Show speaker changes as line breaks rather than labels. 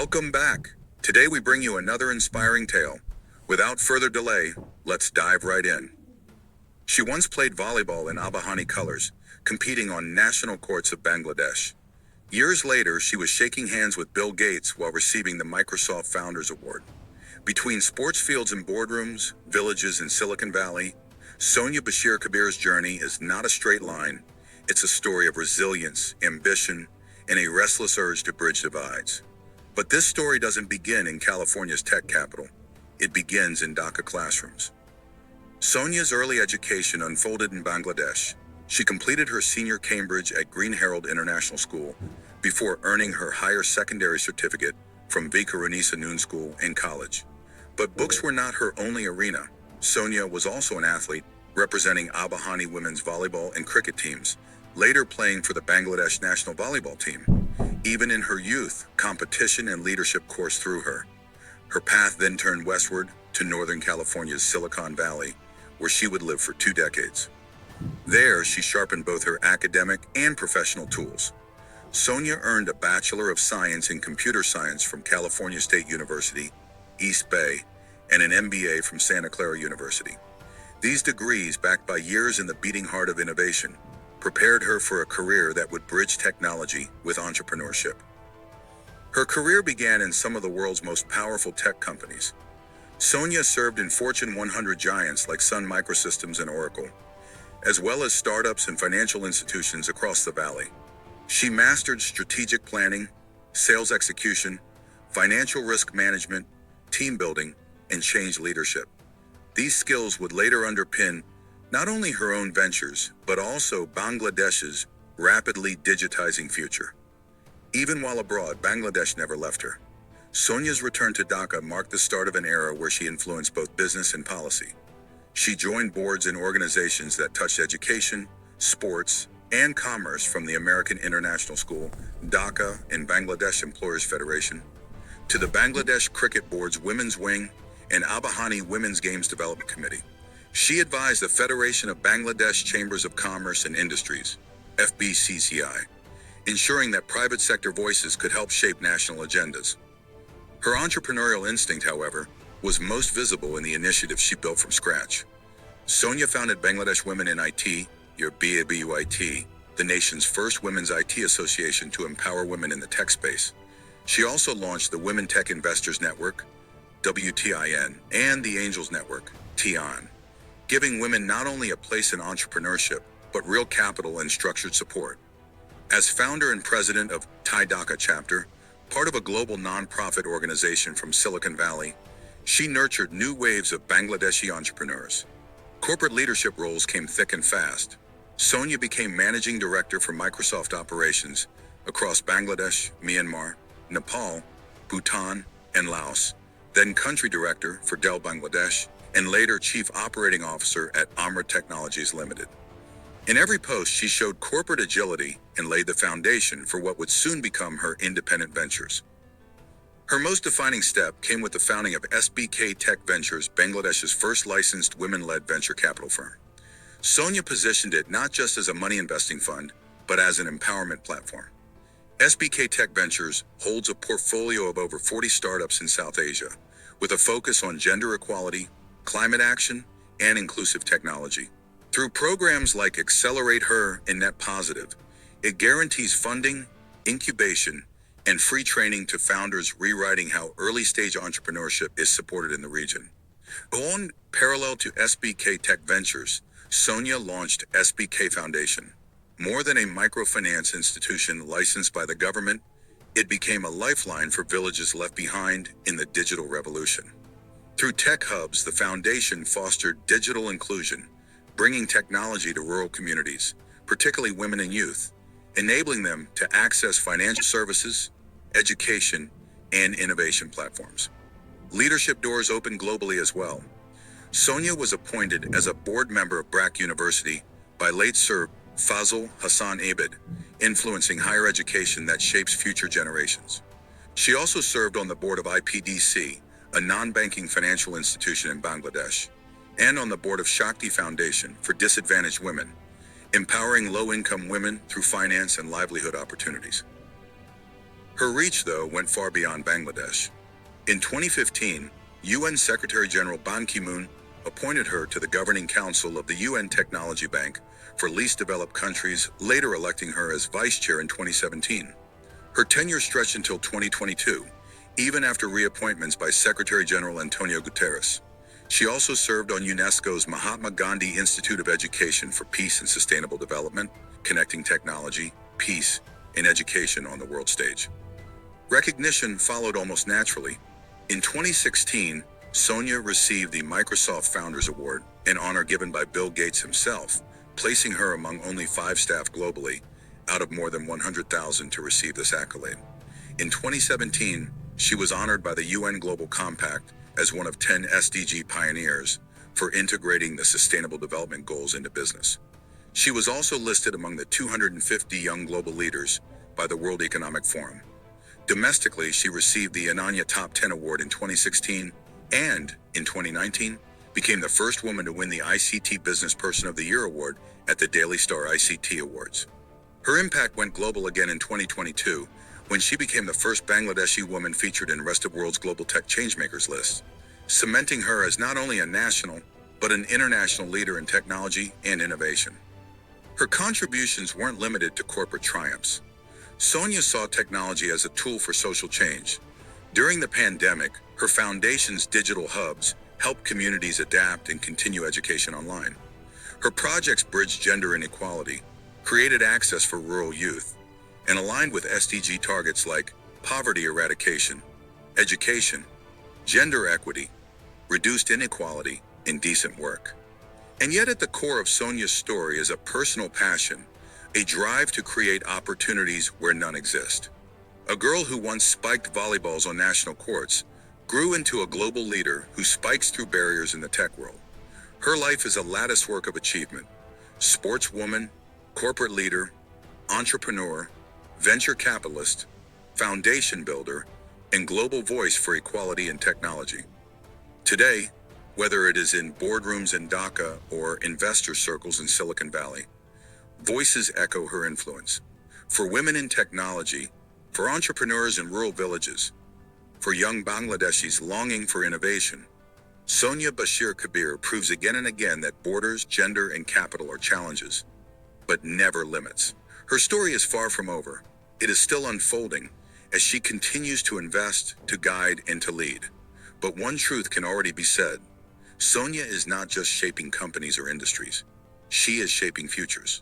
Welcome back. Today we bring you another inspiring tale. Without further delay, let's dive right in. She once played volleyball in Abahani colors, competing on national courts of Bangladesh. Years later, she was shaking hands with Bill Gates while receiving the Microsoft Founders Award. Between sports fields and boardrooms, villages in Silicon Valley, Sonia Bashir Kabir's journey is not a straight line. It's a story of resilience, ambition, and a restless urge to bridge divides. But this story doesn't begin in California's tech capital. It begins in Dhaka classrooms. Sonia's early education unfolded in Bangladesh. She completed her senior Cambridge at Green Herald International School before earning her higher secondary certificate from Vikarunisa Noon School in college. But books were not her only arena. Sonia was also an athlete, representing Abahani women's volleyball and cricket teams, later playing for the Bangladesh national volleyball team. Even in her youth, competition and leadership coursed through her. Her path then turned westward to Northern California's Silicon Valley, where she would live for 2 decades. There, she sharpened both her academic and professional tools. Sonia earned a Bachelor of Science in Computer Science from California State University, East Bay, and an MBA from Santa Clara University. These degrees, backed by years in the beating heart of innovation, prepared her for a career that would bridge technology with entrepreneurship. Her career began in some of the world's most powerful tech companies. Sonia served in Fortune 100 giants like Sun Microsystems and Oracle, as well as startups and financial institutions across the valley. She mastered strategic planning, sales execution, financial risk management, team building, and change leadership. These skills would later underpin not only her own ventures, but also Bangladesh's rapidly digitizing future. Even while abroad, Bangladesh never left her. Sonia's return to Dhaka marked the start of an era where she influenced both business and policy. She joined boards and organizations that touched education, sports, and commerce, from the American International School, Dhaka, and Bangladesh Employers Federation, to the Bangladesh Cricket Board's Women's Wing and Abahani Women's Games Development Committee. She advised the Federation of Bangladesh Chambers of Commerce and Industries, FBCCI, ensuring that private sector voices could help shape national agendas. Her entrepreneurial instinct, however, was most visible in the initiatives she built from scratch. Sonia founded Bangladesh Women in IT, or BABUIT, the nation's first women's IT association to empower women in the tech space. She also launched the Women Tech Investors Network, WTIN, and the Angels Network, TION, giving women not only a place in entrepreneurship, but real capital and structured support. As founder and president of Thai Dhaka Chapter, part of a global nonprofit organization from Silicon Valley, she nurtured new waves of Bangladeshi entrepreneurs. Corporate leadership roles came thick and fast. Sonia became managing director for Microsoft operations across Bangladesh, Myanmar, Nepal, Bhutan, and Laos, then country director for Dell Bangladesh, and later chief operating officer at Amra Technologies Limited. In every post, she showed corporate agility and laid the foundation for what would soon become her independent ventures. Her most defining step came with the founding of SBK Tech Ventures, Bangladesh's first licensed women-led venture capital firm. Sonia positioned it not just as a money investing fund, but as an empowerment platform. SBK Tech Ventures holds a portfolio of over 40 startups in South Asia, with a focus on gender equality, climate action, and inclusive technology. Through programs like Accelerate Her and Net Positive, it guarantees funding, incubation, and free training to founders, rewriting how early-stage entrepreneurship is supported in the region. On parallel to SBK Tech Ventures, Sonia launched SBK Foundation. More than a microfinance institution licensed by the government, it became a lifeline for villages left behind in the digital revolution. Through tech hubs, the foundation fostered digital inclusion, bringing technology to rural communities, particularly women and youth, enabling them to access financial services, education, and innovation platforms. Leadership doors opened globally as well. Sonia was appointed as a board member of BRAC University by late Sir Fazl Hassan Abid, influencing higher education that shapes future generations. She also served on the board of IPDC, a non-banking financial institution in Bangladesh, and on the board of Shakti Foundation for Disadvantaged Women, empowering low-income women through finance and livelihood opportunities. Her reach, though, went far beyond Bangladesh. In 2015, UN Secretary-General Ban Ki-moon appointed her to the Governing Council of the UN Technology Bank for least developed countries, later electing her as vice chair in 2017. Her tenure stretched until 2022, even after reappointments by Secretary-General Antonio Guterres. She also served on UNESCO's Mahatma Gandhi Institute of Education for Peace and Sustainable Development, connecting technology, peace, and education on the world stage. Recognition followed almost naturally. In 2016, Sonia received the Microsoft Founders Award, an honor given by Bill Gates himself, placing her among only 5 staff globally, out of more than 100,000 to receive this accolade. In 2017, she was honored by the UN Global Compact as one of 10 SDG pioneers for integrating the Sustainable Development Goals into business. She was also listed among the 250 young global leaders by the World Economic Forum. Domestically, she received the Ananya Top 10 Award in 2016 and, in 2019, became the first woman to win the ICT Business Person of the Year Award at the Daily Star ICT Awards. Her impact went global again in 2022 when she became the first Bangladeshi woman featured in Rest of World's Global Tech Changemakers list, cementing her as not only a national, but an international leader in technology and innovation. Her contributions weren't limited to corporate triumphs. Sonia saw technology as a tool for social change. During the pandemic, her foundation's digital hubs helped communities adapt and continue education online. Her projects bridged gender inequality, created access for rural youth, and aligned with SDG targets like poverty eradication, education, gender equity, reduced inequality, and decent work. And yet at the core of Sonia's story is a personal passion, a drive to create opportunities where none exist. A girl who once spiked volleyballs on national courts grew into a global leader who spikes through barriers in the tech world. Her life is a latticework of achievement: sportswoman, corporate leader, entrepreneur, venture capitalist, foundation builder, and global voice for equality in technology. Today, whether it is in boardrooms in Dhaka or investor circles in Silicon Valley, voices echo her influence. For women in technology, for entrepreneurs in rural villages, for young Bangladeshis longing for innovation, Sonia Bashir Kabir proves again and again that borders, gender, and capital are challenges, but never limits. Her story is far from over. It is still unfolding as she continues to invest, to guide, and to lead. But one truth can already be said: Sonia is not just shaping companies or industries. She is shaping futures.